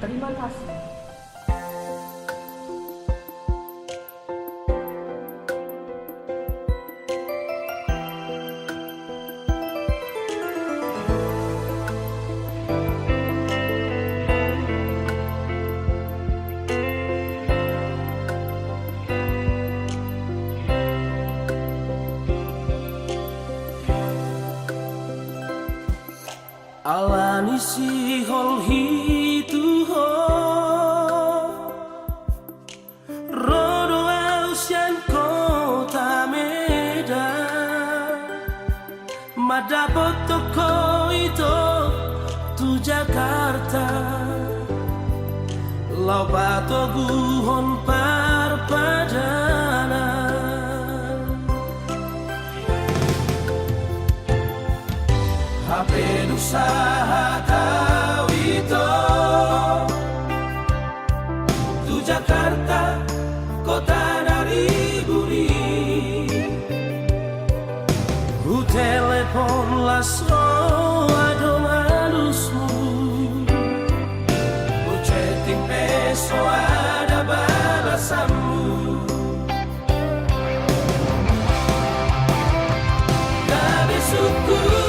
Terima kasih. Alani si hol hitu ho Rodo ausian kota Medan Madapot toko itu tu Jakarta Lau pato guhon parpadanan HP usaha kau itu tu Jakarta kota dari bumi Ku telepon lasro adong halusmu Ku chatting peso ada balasanmu Gabe suku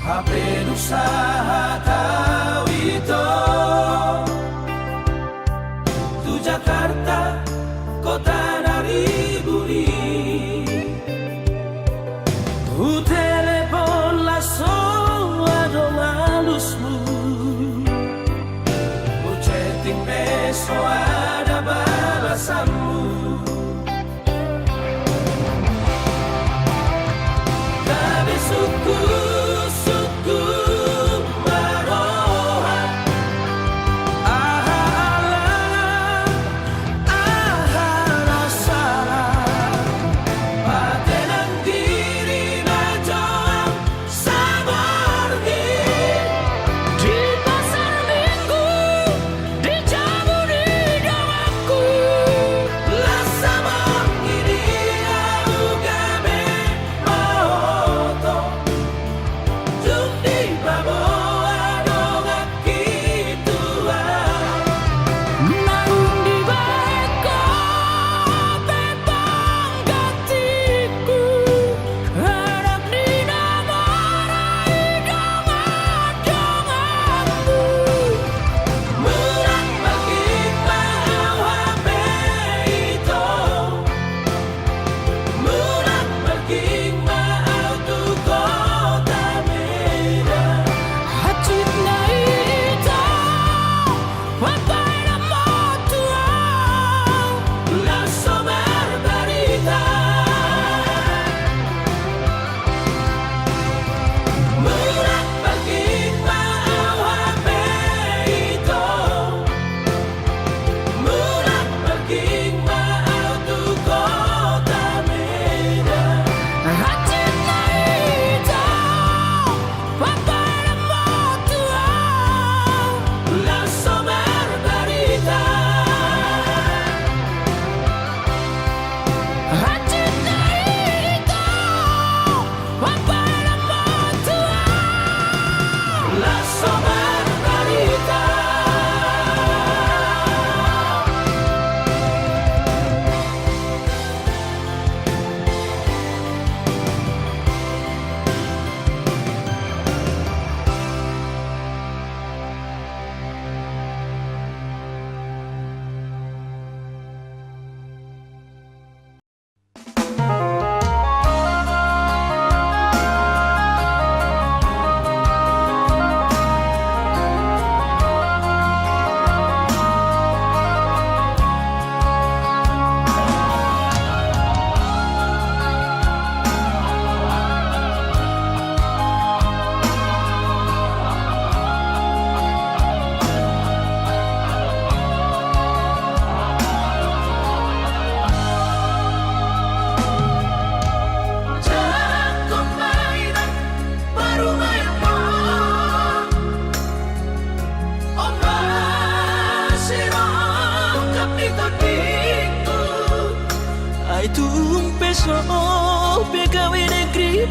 HP usaha kau itu tu Jakarta kota dari bumi Ku telepon langsung adong halusmu Ku chatting peso ada balasanmu Gabe suku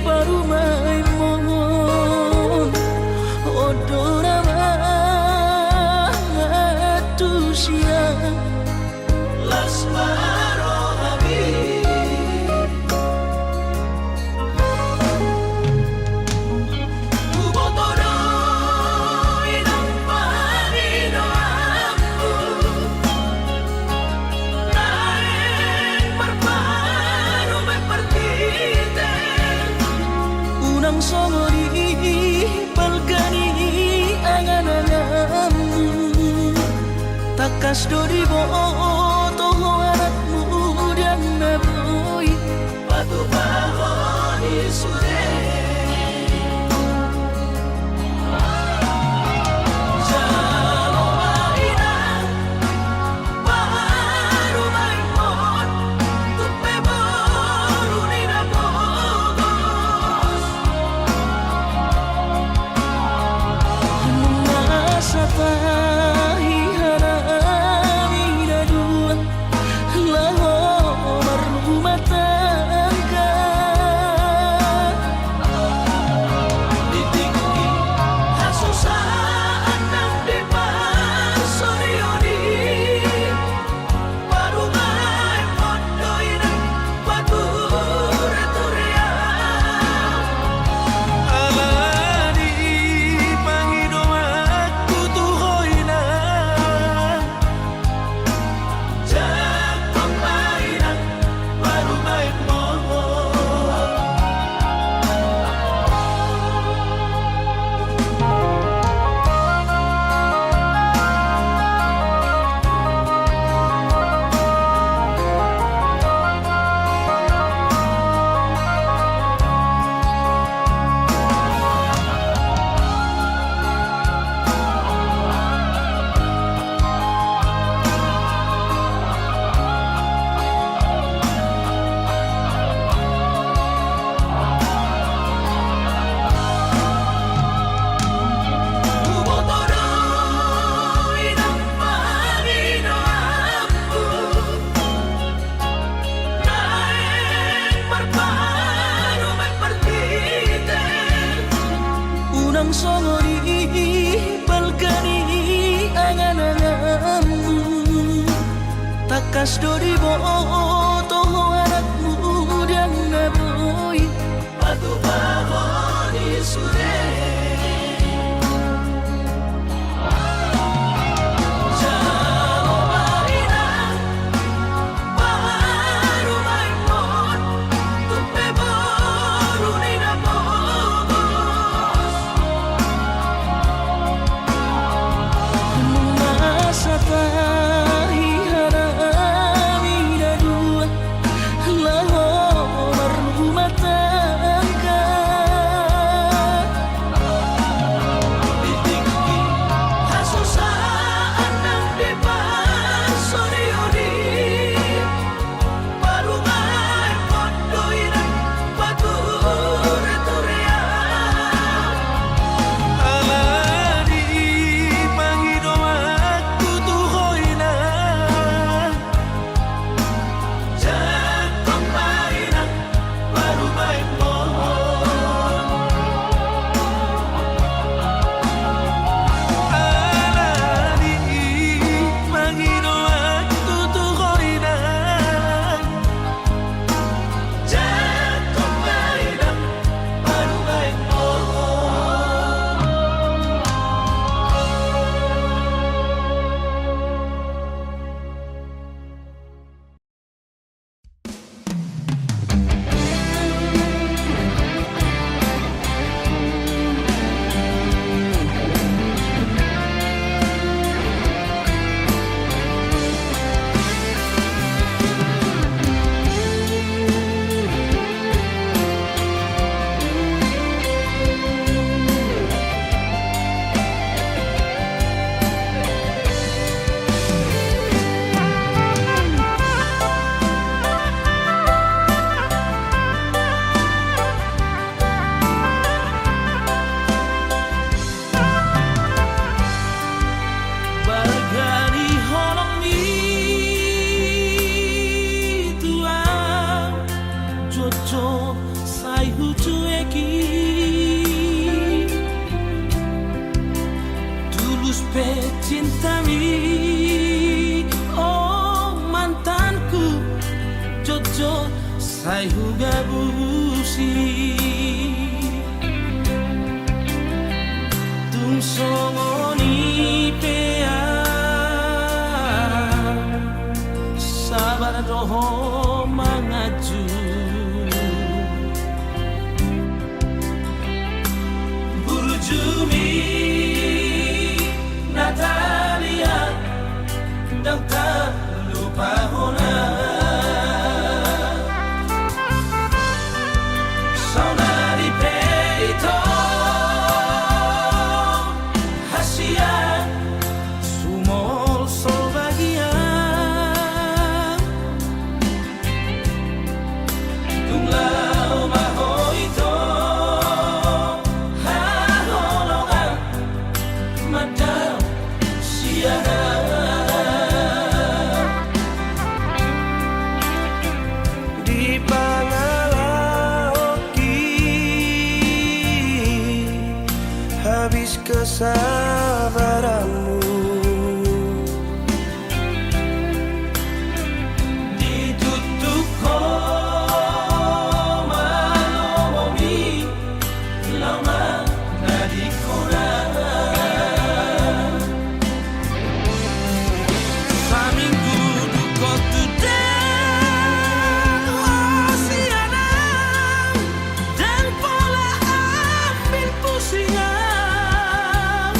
parumay mo odorama tusia las marohabi ubotoro inang panino aku naeng marparo me partite unang somori palgani angan-anganmu takas dori boto anakmu dan naboy patu bahoni sude jalo mainan baru maimon tupe baru ninabogos masa tahi harami dua laho berumah tangga ditinggi hasusaan nang di pasorioni baru main mondoi nang batur-turia alani pangido aku tuhoy na jakong mainan baru main mo ubotoro inang panino aku naeng marparo me partite unang somori palgani angan-anganmu takas dori boto anakmu dan naboy patu bahoni sude jalo mainan baru maimon tupe baru ninabogos masa tahi harami dua cueki tulus pe cintami. Oh mantanku Jojo sai huga busi tung songoni pea sabar doho mangaju burjumi Natalia dan tak lupa hona saudari peito hasia sumol sol bagia tunglau mahoito haholongan madam siana di Pangalaoki habis kesabaranmu ditutup koma lomomi lama nadikona saminggu duko tudang hosiana dan pola ambil pusingan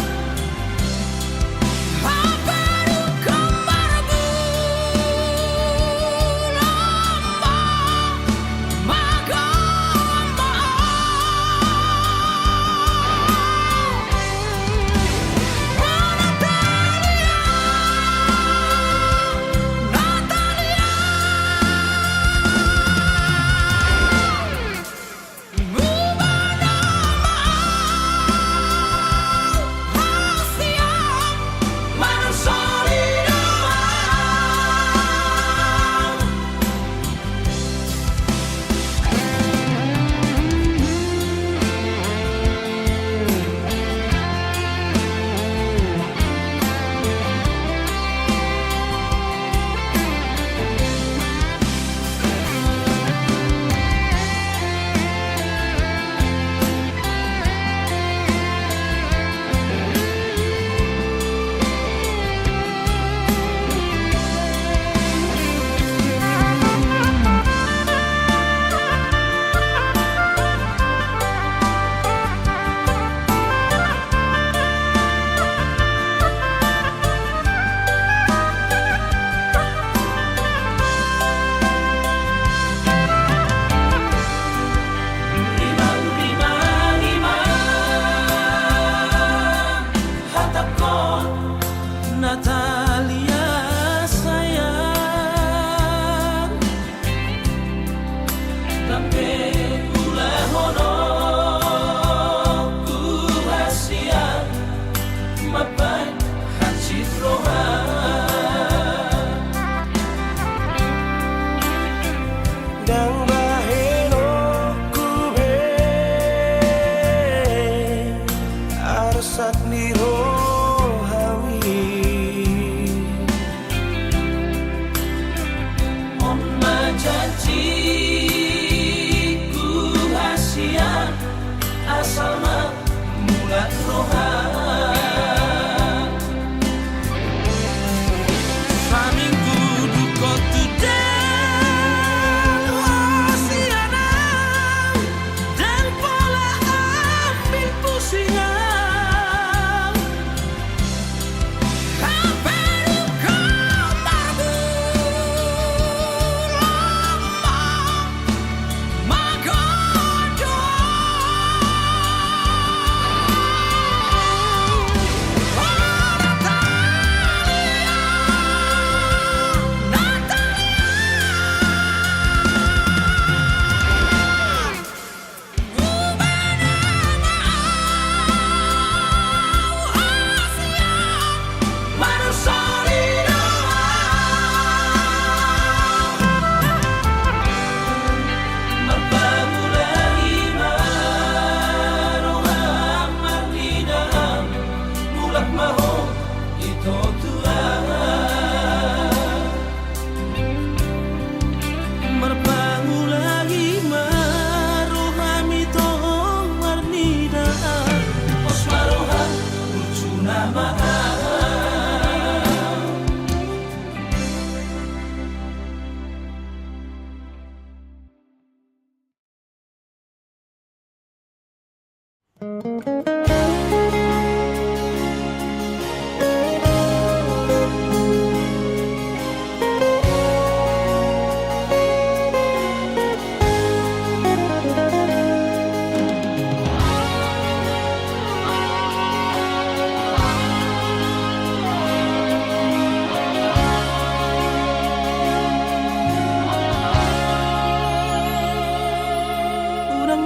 Urang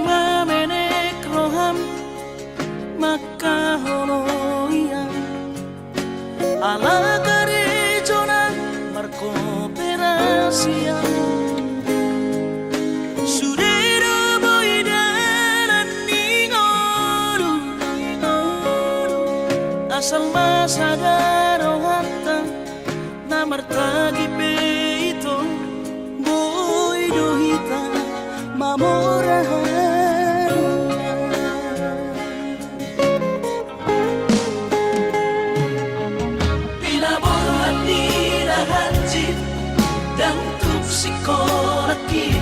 mamenek roham maka holoian ala gerejonan berkooperasian sudero boidanan ningoru asal masadaro hatta namartagi peito boidohita mamorahan dan tuk sikolaki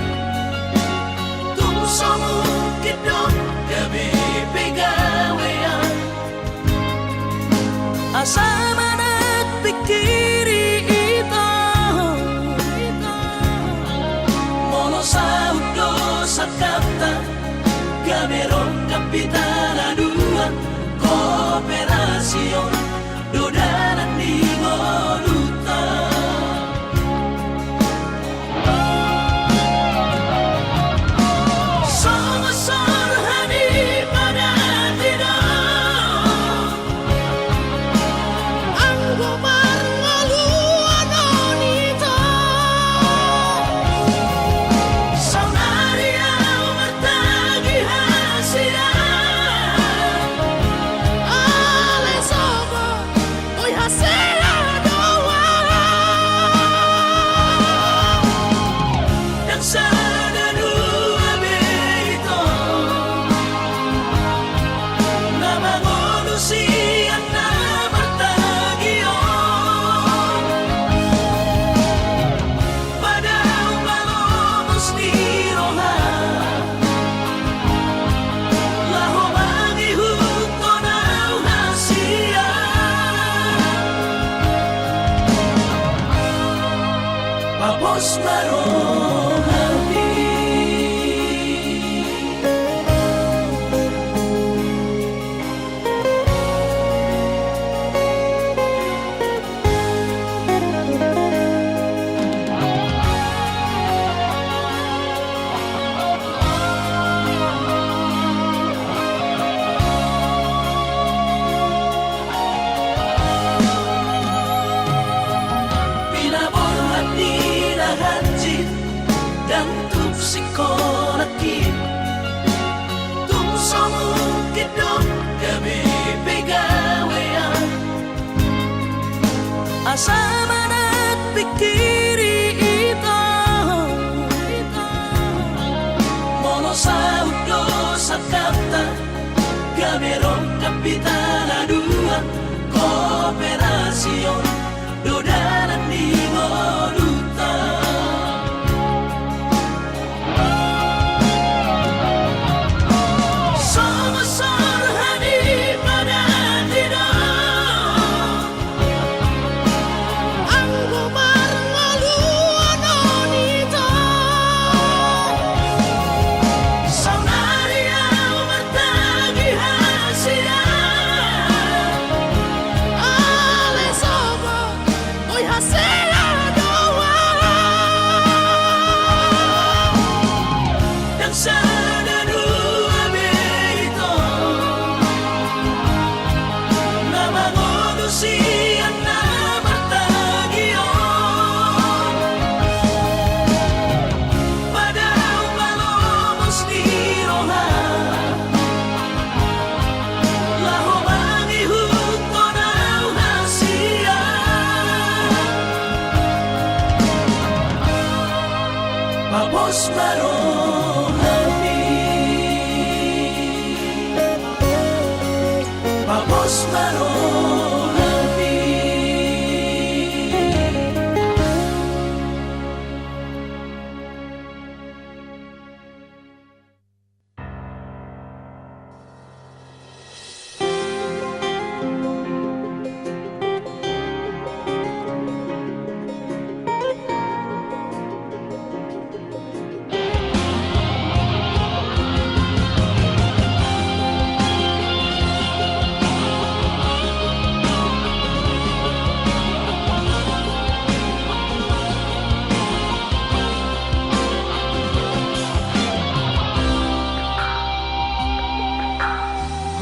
tuk somu kidong gabi pegawean asa manak pikiri ito mono sa udo sa kapta gamerong kapitana dua kooperasyon dodanan di ngoluta Papos marong hati dan tuk sikolaki tuk somu kidong gabi pegawean asa manak pikiri ito mono sa udo sa kapta gamerong kapitana dua kooperasyon dodanan di ngoluta Saunaria martagi hasian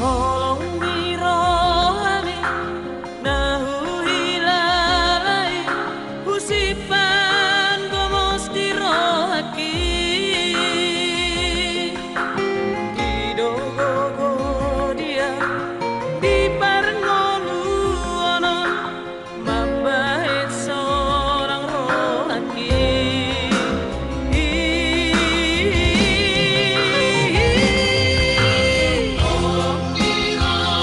holong wirohami nahu hilalai usipan gomos dirohaki didogo dia di parngolu ono mabait seorang rohaki holong wirohami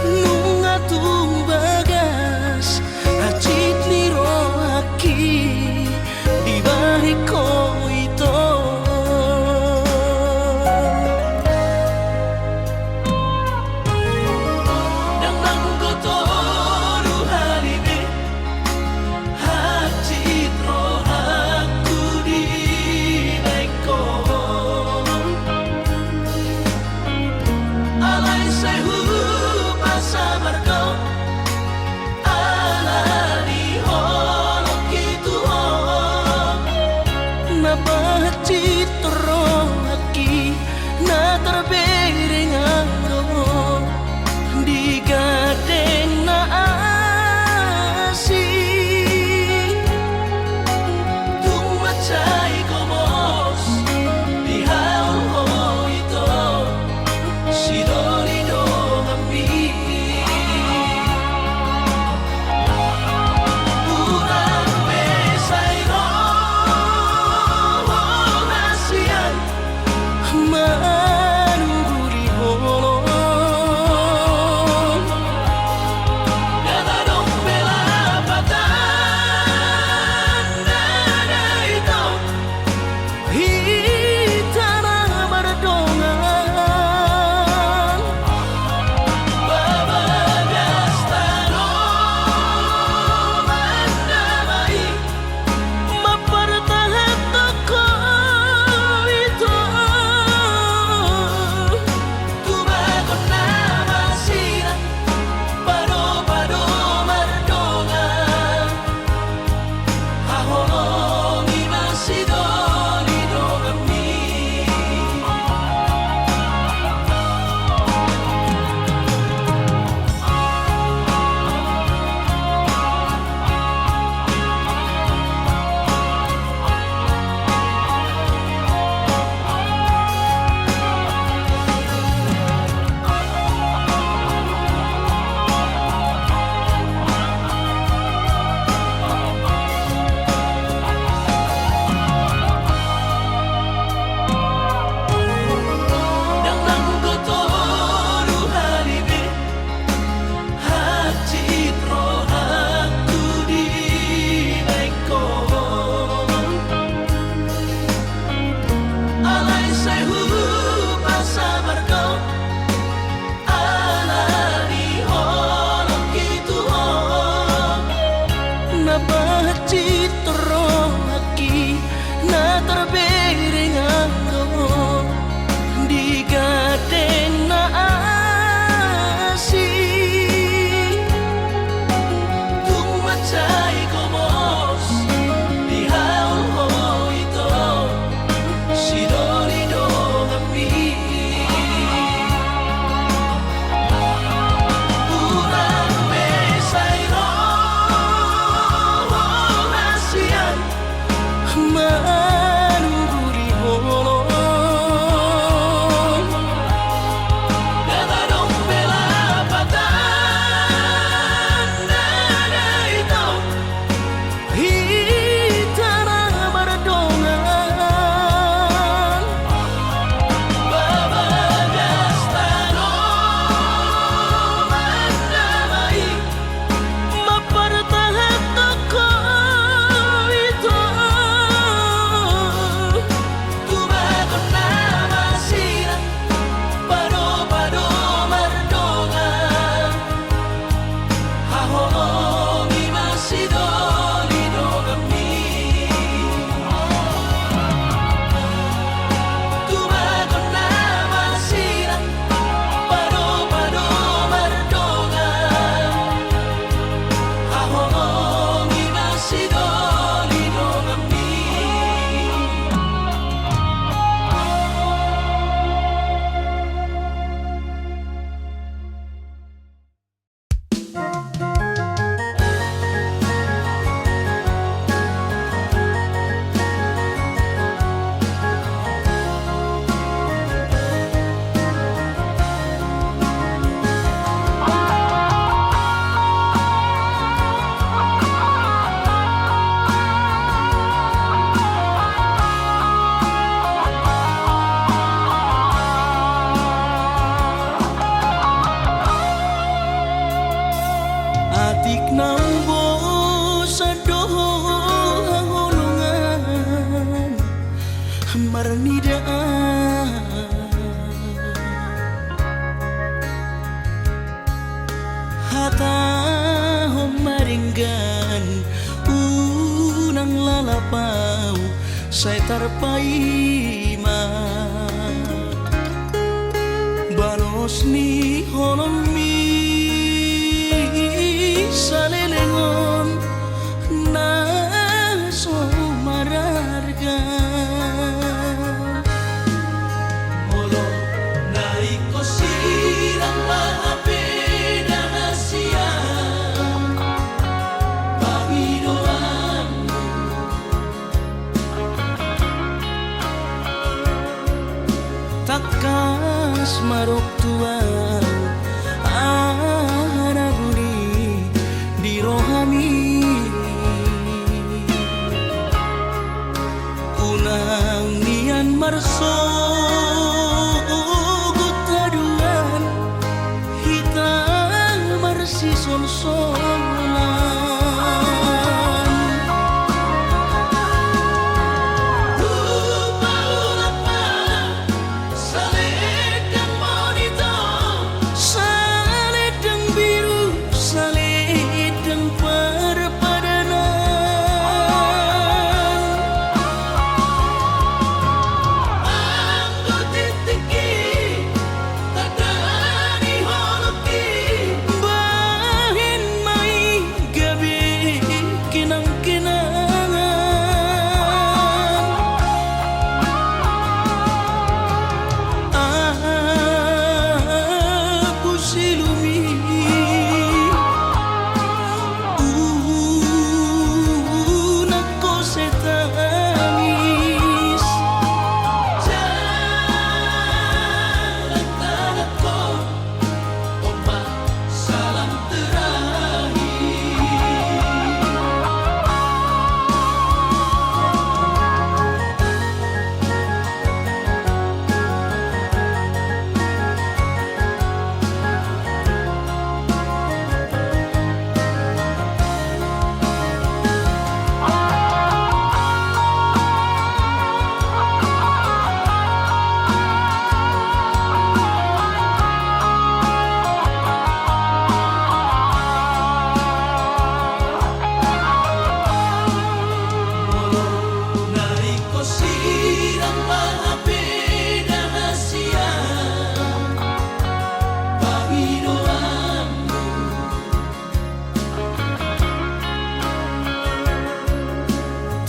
Nungatung bagas racit niro aki di bahiko ito. Nang manggotoru halime hacit ro aku di bahiko. parnidaan hata homaringgan unang lalapau say tarpaima banos ni honomi salelengon na somararga molo naiko sirang mahape na siya Panginoanmu takas marok tuan anaguni di rohami unang nian marso gutaduan hitang marsi sol-solan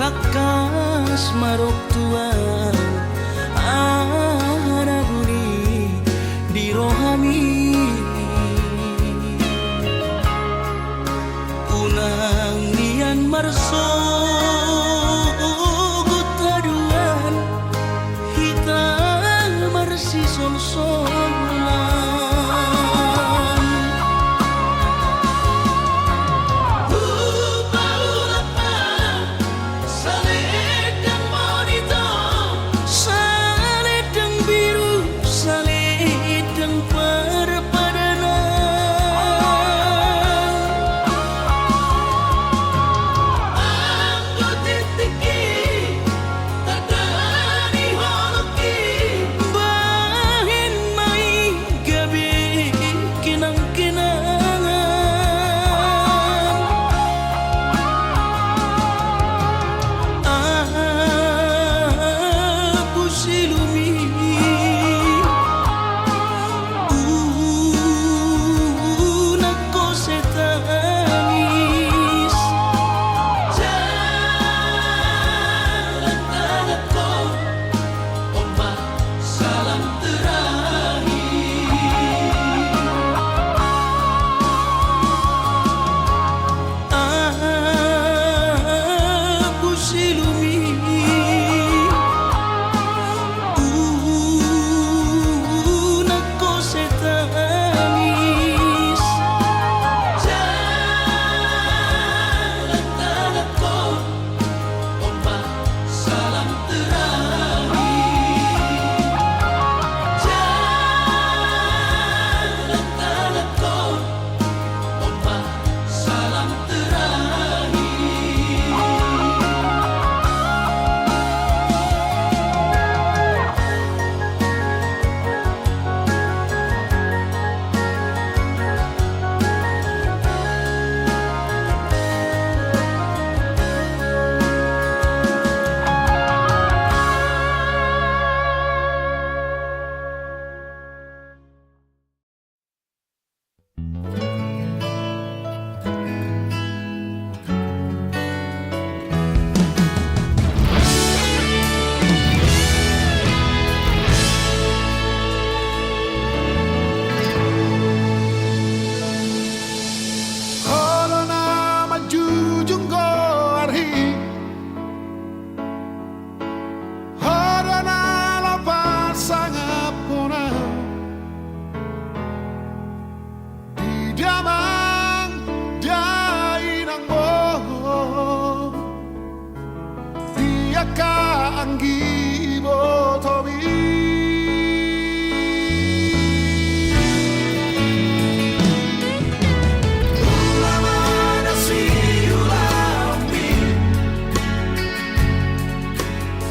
takas marok tuan anaguni di rohami unang nian marso gutaduan hitang marsi sol-solan kaanggi botomi ulamana si ulambi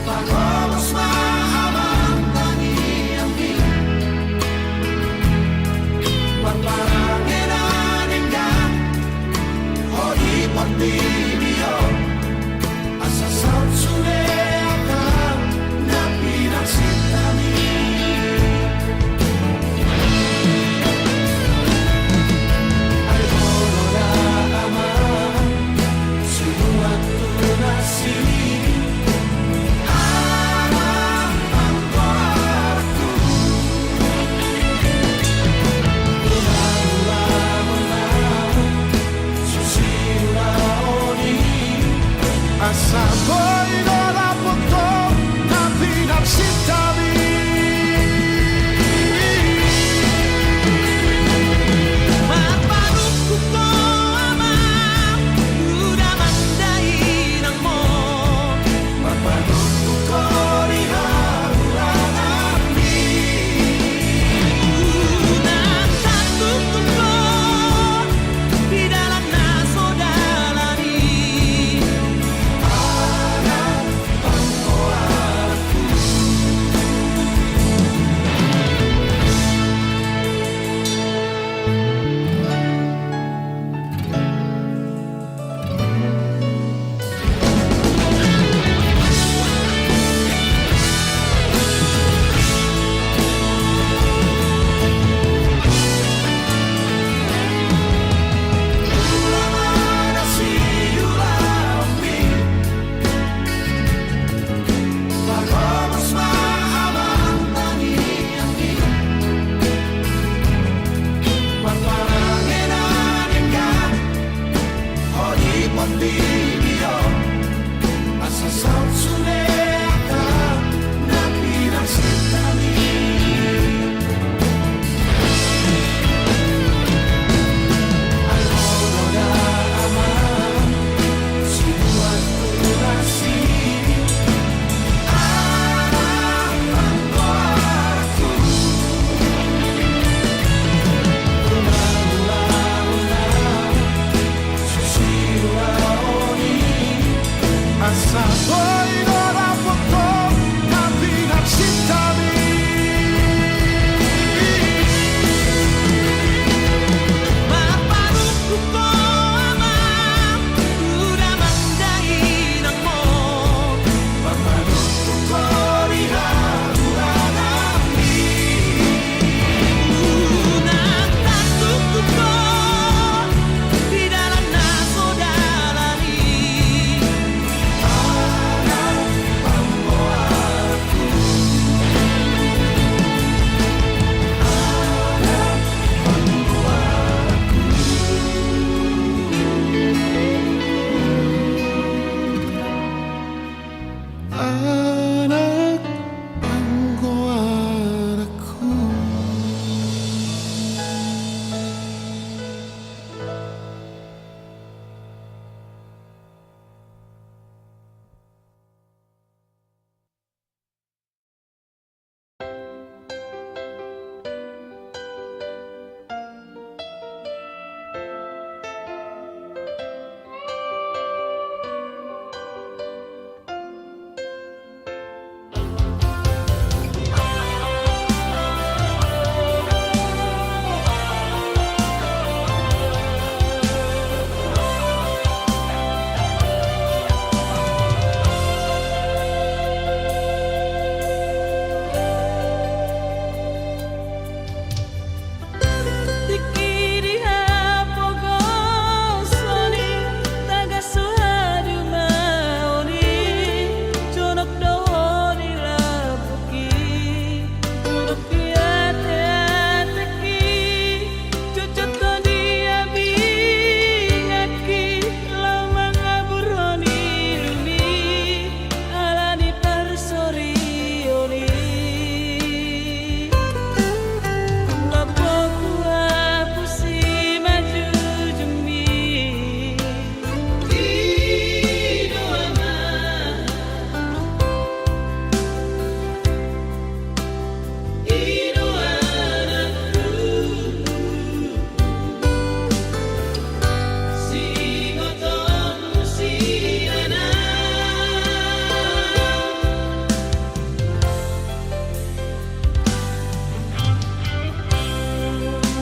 pagomos mahamantangi ambi paparanginan enggan hori pagdibio asasal sune akan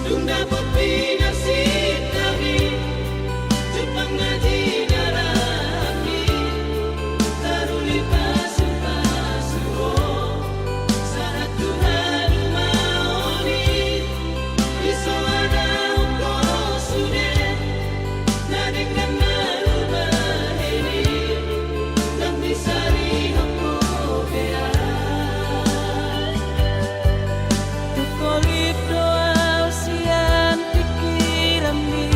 Dung dapat pinasitabi Jepang ngaji naraki Taruli pasu-pasuo Saat Tuhan maoni Iso ada uko sude Nadengkan narubah ini Dan disari hoko bea Tukolip doa sian pikiran ni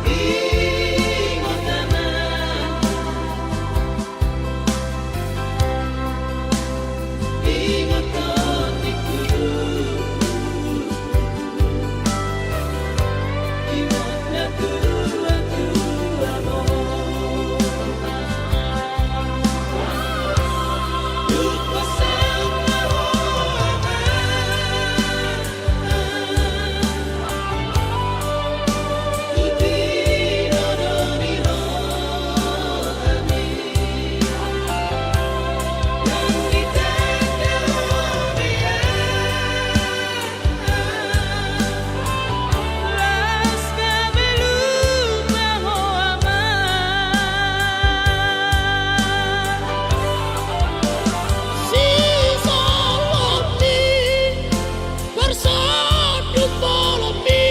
Ingot naman Ingot totiku Ingot na tua-tua mo Lupa sa Las kabelum ho ama Si salami bersatu polemi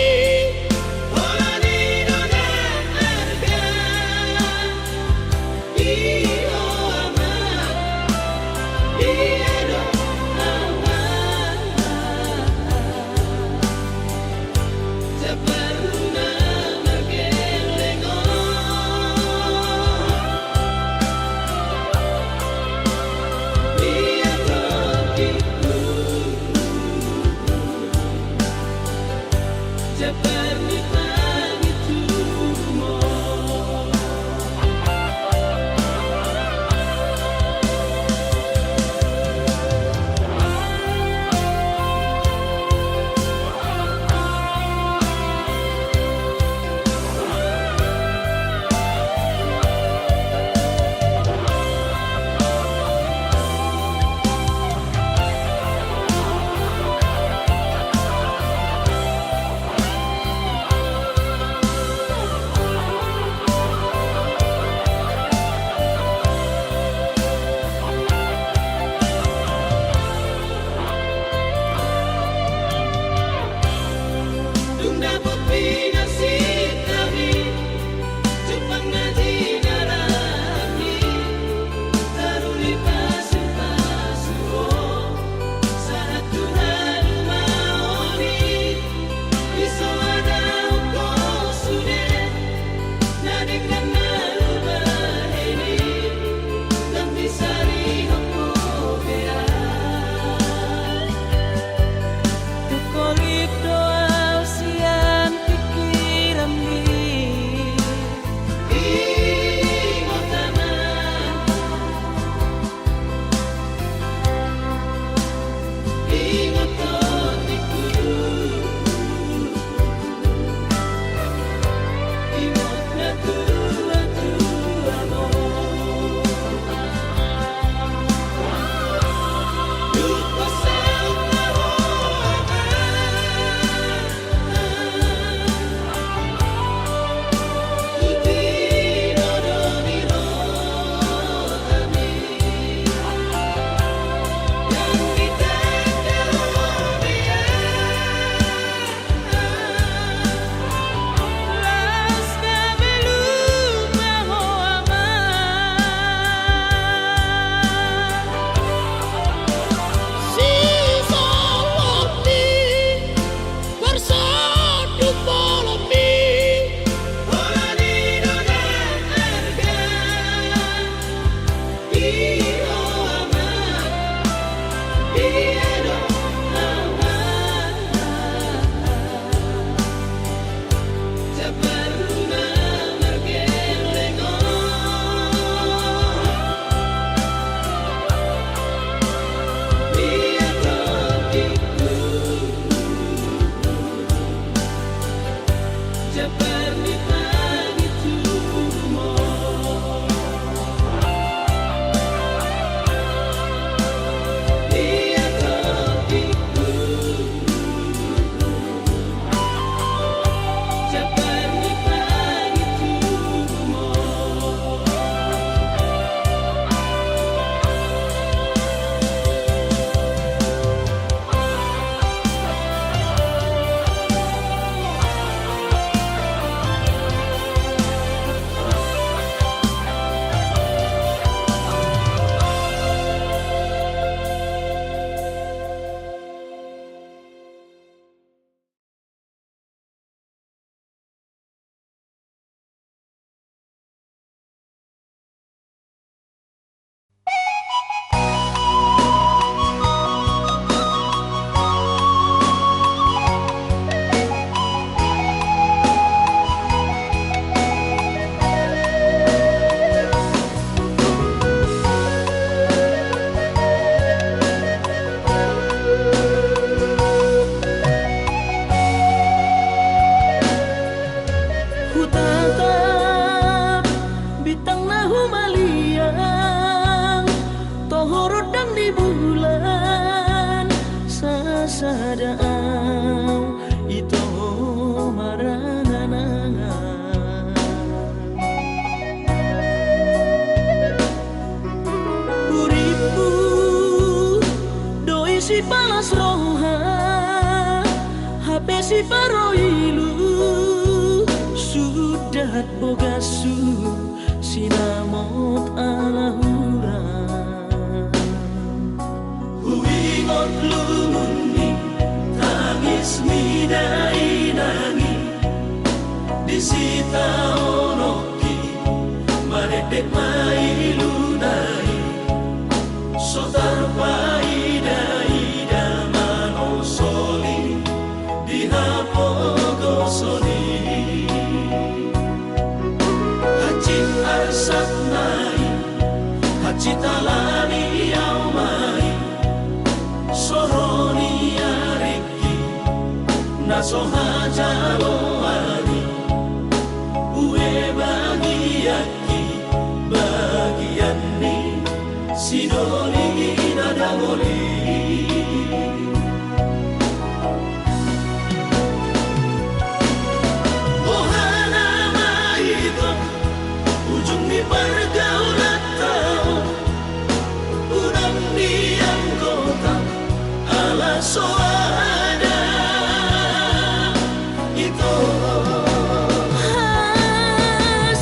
habesi paroilu sudah bogasu sinamot alahura huingot lumuni tangis midai nangi disita onoki maredek mailu dai sotar paida ida mano soli dihapogo soli hacit arsat nai hacit alani au mai soroni areki naso hajalo ani ue bagiaki bagian ni sidoni nadangoli ohana maito ujung ni pergaulan tau udang diam kota ala soada itu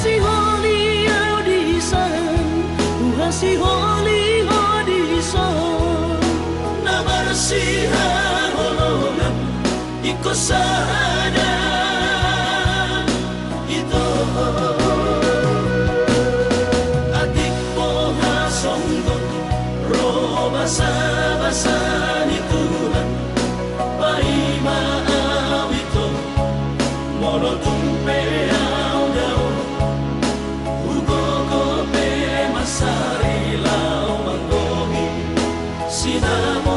si holi audisan si holi Siha holongan iko sada ito adik poha songgot ro basa ni Tuhan paima awito mono tumpe au dao ugo kope masari lau manggohi sinamo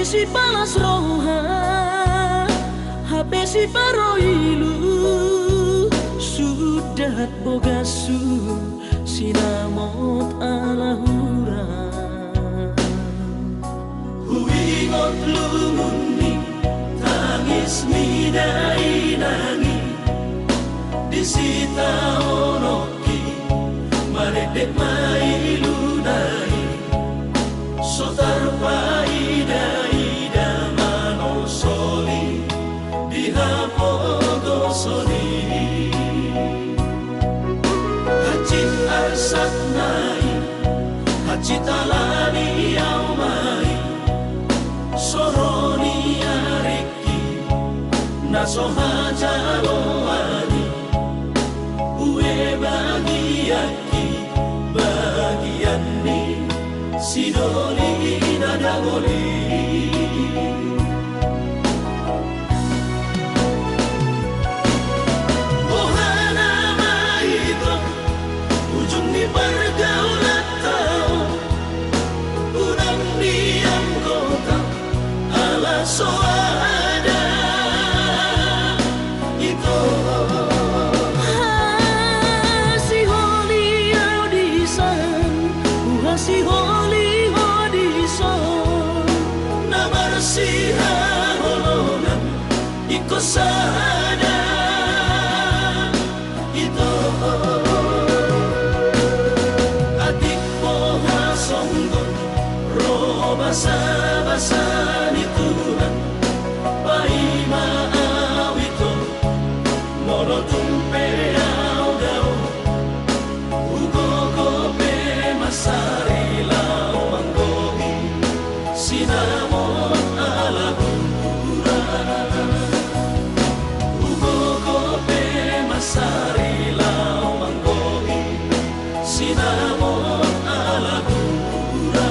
si palas roha habesi paroilu sudah bogasu sinamot alahura huingot lumuni tangis midai nangi disita onoki maredek mailu dai sotar paida dihapogo soli hacit arsat nai hacit alani au mai soroni areki naso hajalo ani ue bagiaki bagian ni sidoli nadangoli pergaulan tau udang diam kota ala soada itu si holi audisan si holi audisan nabar siha holongan iko sada itu basa ni Tuhan paima awito mono tumpe au dao ugo kope masari lau manggohi sinamon alahura ugo kope masari lau manggohi sinamon alahura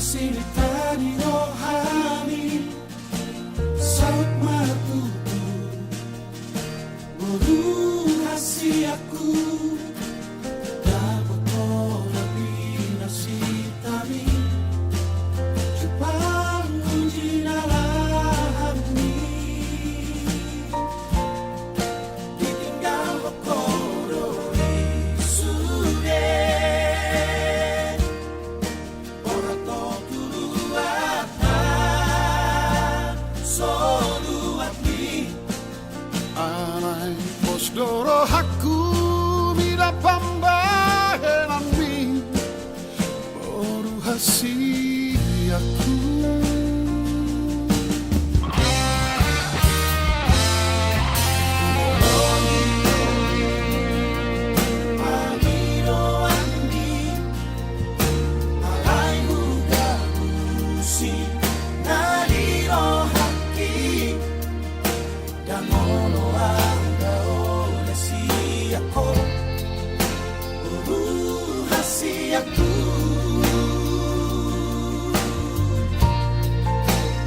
Nasilitani rohani saut matutu meruhasi aku dapat lebih nasitami Jepang uji nalahani ditinggal kodori sude orato tuluatan soluatni Anai posdoro haku mira pambahenan mi Boru hasiaku Aliro andi alai huga busi naliro haki dan ono anga olesi ako hasi aku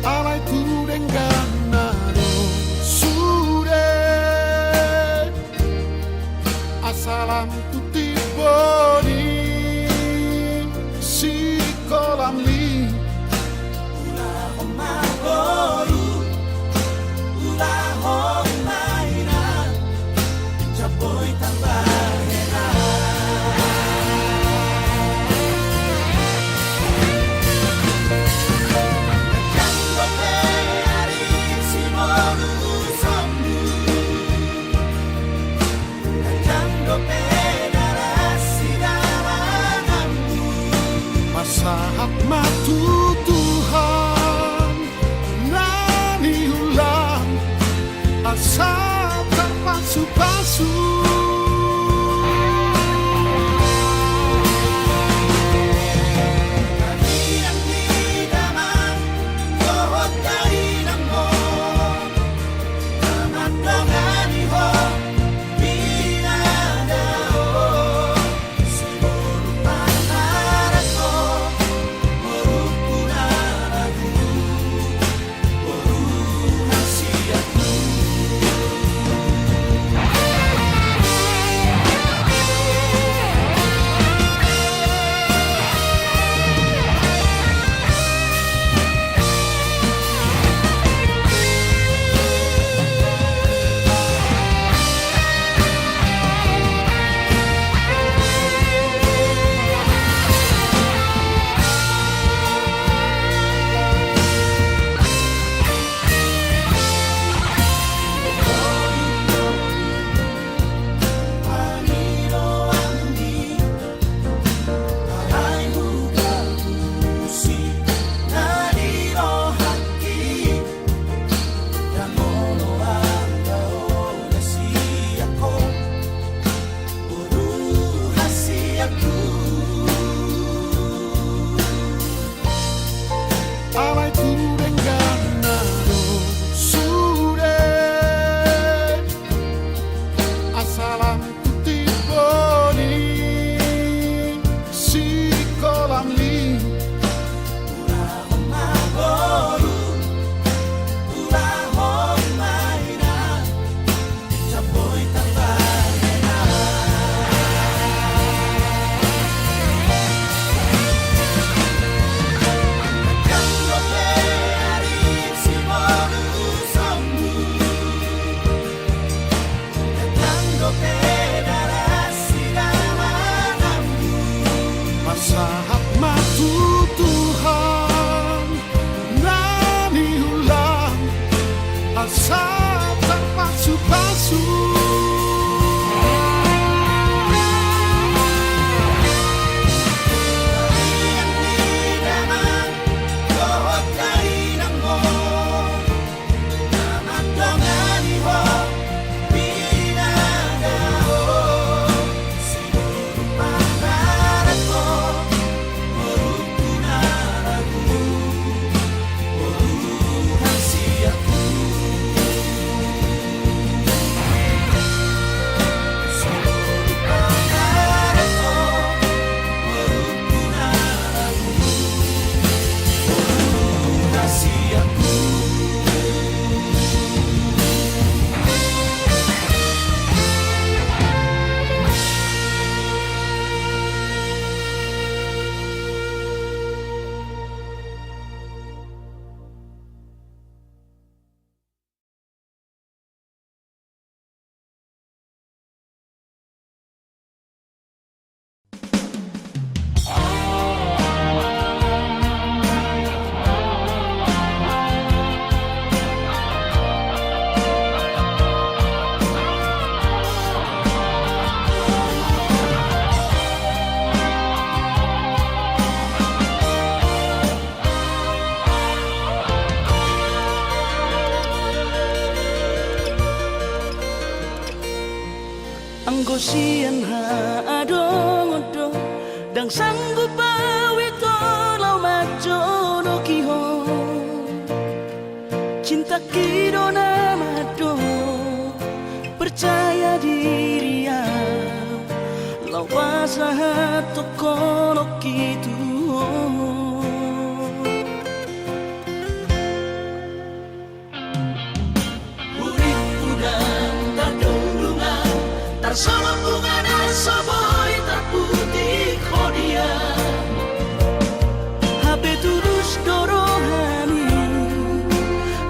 Alai tu denganado sure Asalam tu tiboni si kolami ulah magoru ulah maina jaboy tambahena Jango pe ari simoru sombu Jango pe narasi daranambu Masahat matu Tuhan Nani ulang Asal terpasu-pasu Kadiang hidaman Kohot kainang mo Tamat ho Pinadao Siguro pangarap ko Murupuna Sanggo sian ha adong odo dang sanggo pawe lau majo no kiho cinta kido namado percaya diri ya lau pasahat tokono kitu sama bunga dan soboy terputih kodia Habe tulus dorohani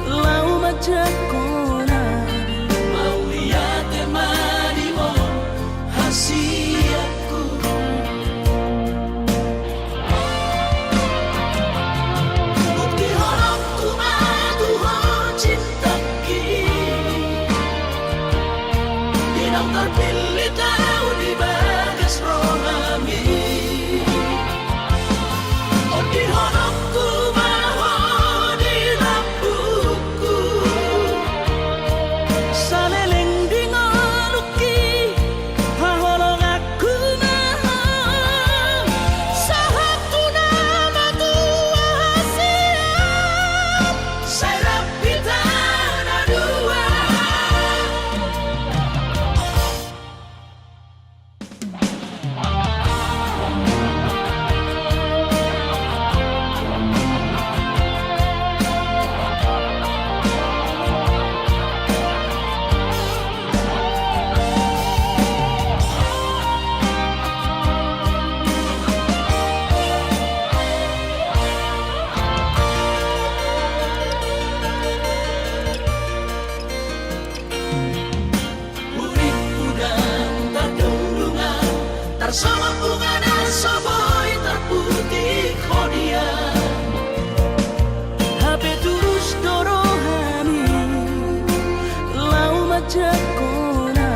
lau majak kona mau lihat temani mo hasiatku bukti horokku madu ho cinta yang terpilih tahu di bagas rohami oh di honokku bahwa di lampuku saleleng di ngaluki haholong aku maha sahatu nama tua hasiat saya pita na dua sama bunga dan soboy terputih kodia Habe tulus dorohani lau majak kona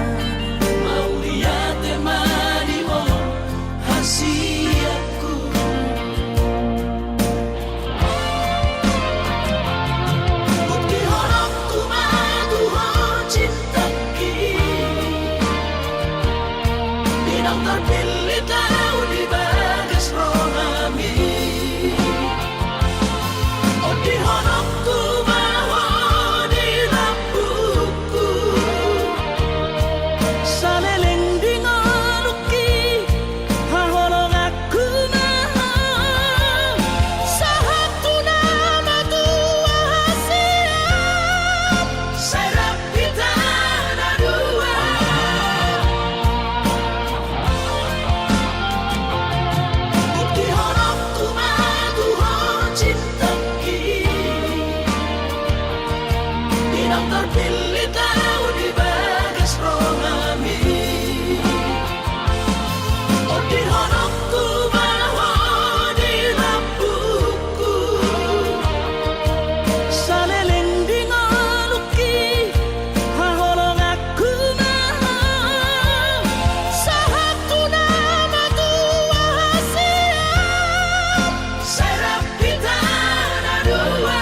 mau lihat temani mo hasiatku bukti horokku madu ho cinta yang terpilih tahu di bagas rohami oh di honokku bahwa di lampuku saleleng di ngaluki haholong aku maha sahatu nama tua hasiat saya pita na dua bukti honokku madu ho cinta yang terpilih tahu di bagas rohami oh di honokku bahwa di lampuku saleleng di ngaluki haholong aku maha sahatu nama tua hasiat saya pita na dua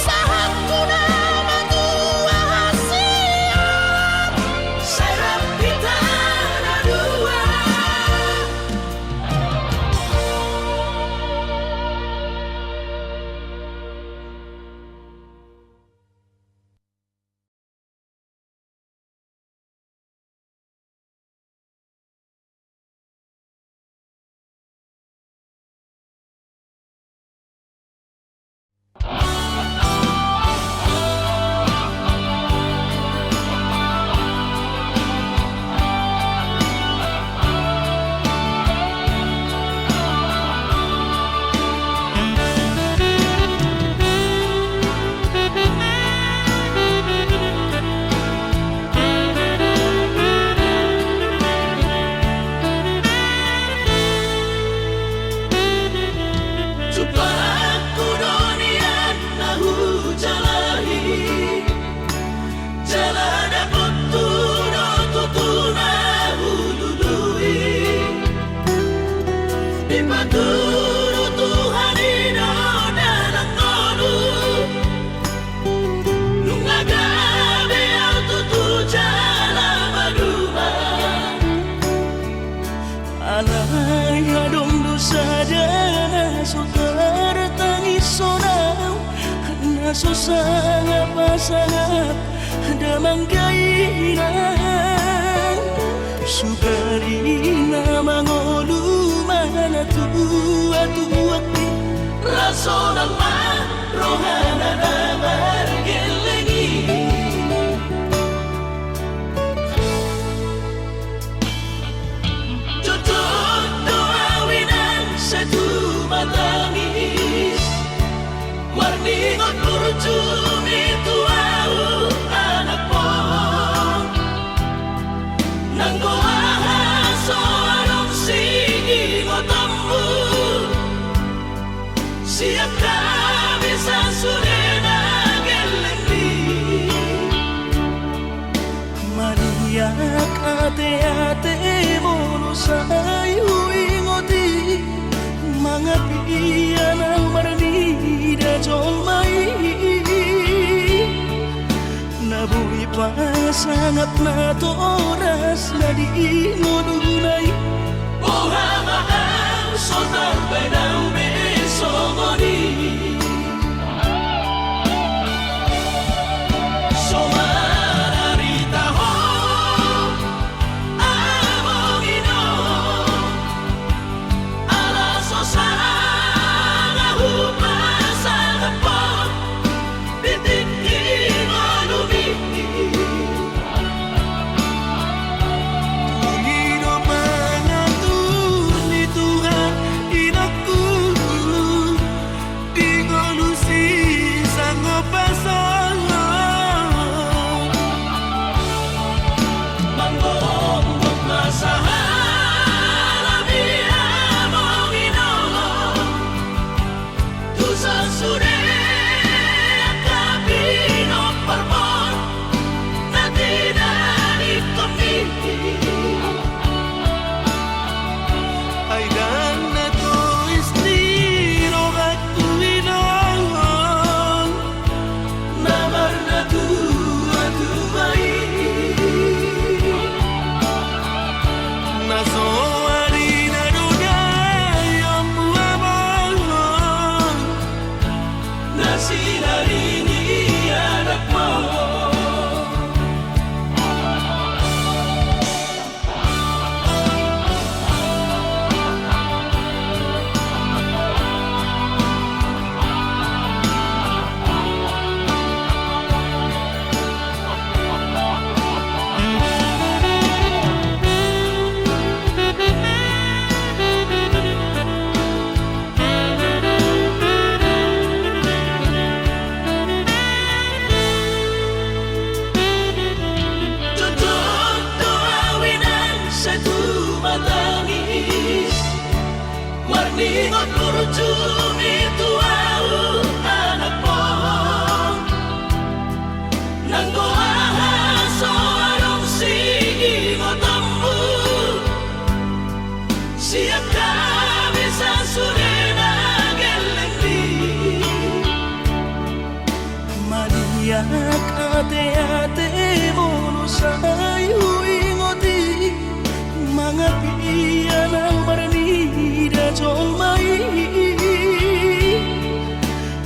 sahatu nama tua hasiat saya pita na dua Supaya dunia nahu jalahi jalan putuna tutuna hulului di paturu Tuhan ino dalam ngolu nungagabe au tutu jalan Naso sangat pasangat damang gairang Sugarina mangolu mana tua-tua Rasonan man rohana na margelengi Tutup doawinan satu matangis Warningot kurcumi tuau anak po Nanggoaha soarong sigi ngotambu Siap kami sasurena gelendi Mariak ate-ate mono sayu ingoti Mga piyan ang maranida jong mai Nabuhi pa sangat na to oras na di ngununay Buhamahang sotar benang besomoni Somararita ho amongino Ala sosanga hupasanga po Bitikin olumi Pangino mangatur ni Tuhan inakku Di ngolusi sang pasangan Manggong masahala biya mongino Tusa sure akabino parmon Na tinanip kami Ay dan na to istiro at tuwinang Namar na tua-tuai Naso harina dunay ang buwabang Na sinarini anak mo Tutup doawinan satu matangis Warningot kurcumi tuau anak po Nanggoaha soarong sigi ngotambu Siap kami sasurena gelendi Mariak ate-ate mono sayu ingoti Mga piyan ang maranida jong mai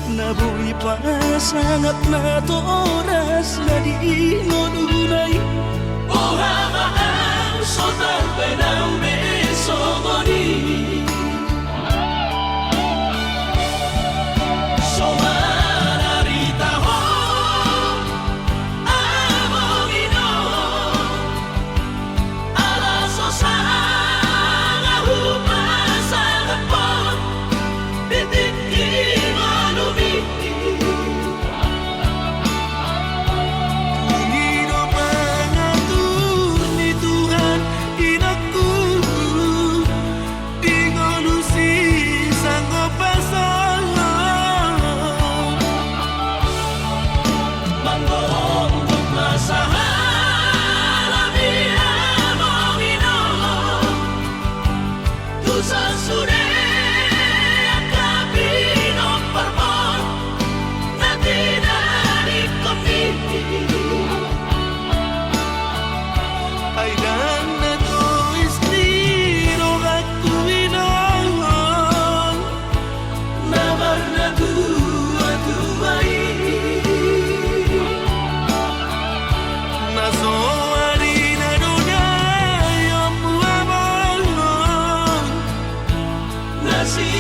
Nabuhi pa sangat na to oras na di ngununay Buhamahang sotar benang besomoni Somararita ho amongino Ala sosanga hupasanga po Bitikin olumi Pangino mangatur ni Tuhan inakku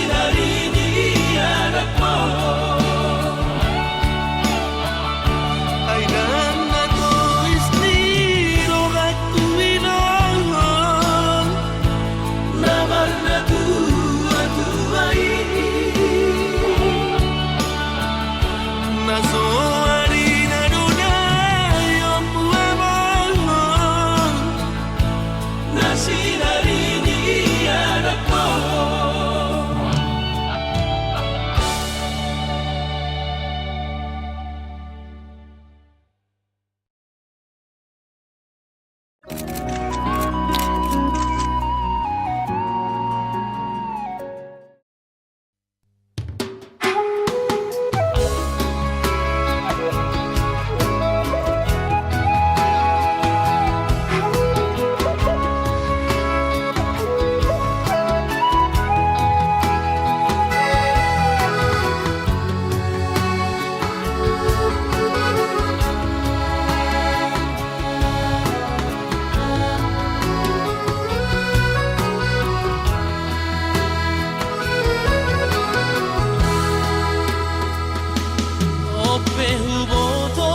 sinari di hadapmu. Ay dan natulis niro aku ilang Namar na tua ini nazoari na dunay ang buwan na sinari di hadapmu. Ope huboto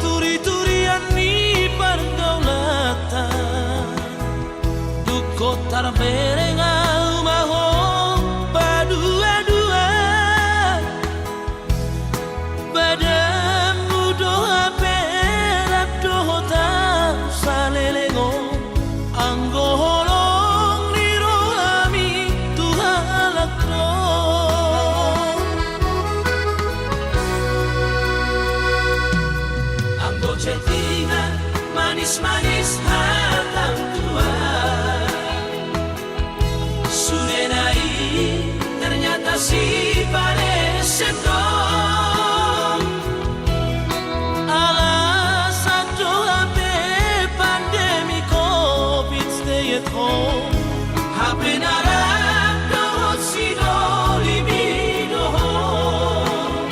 turi-turian ni pergaulatan Duko tarberenga umaho badua-dua Badamu doa perap dohota salelengo Anggo holong niro ami tuhalak do Ambo cetingan manis-manis hatam tua Sudenai ternyata si pada sendok Alasan doa be pandemi COVID stay at home HP narap dohot si dolimi dohot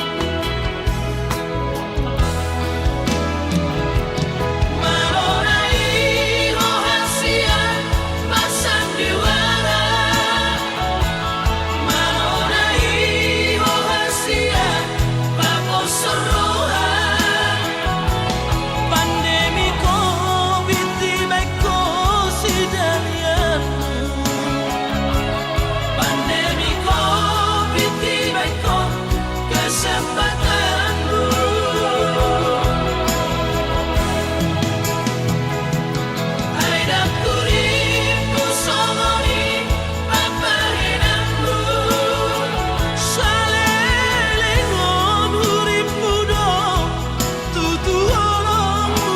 Malonai rohasia pasang diwara Malonai rohasia paposorohan Pandemi COVID di Meko sidanianmu Pandemi COVID tiba kau kesempatanmu Aida kuripu somoni papahenangmu Salelengon uripmu do tutu olongmu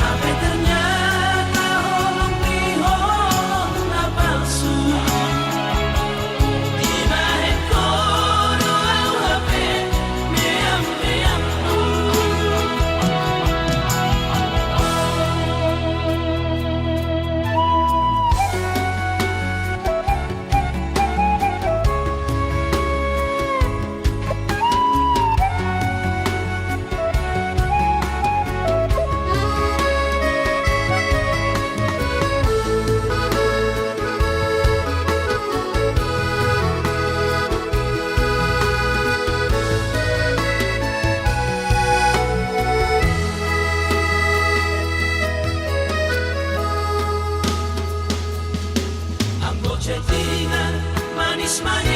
Apa ternyata holong pihong na palsu Di bahet kono au HP meam-meammu Ambo cetingan manis-manis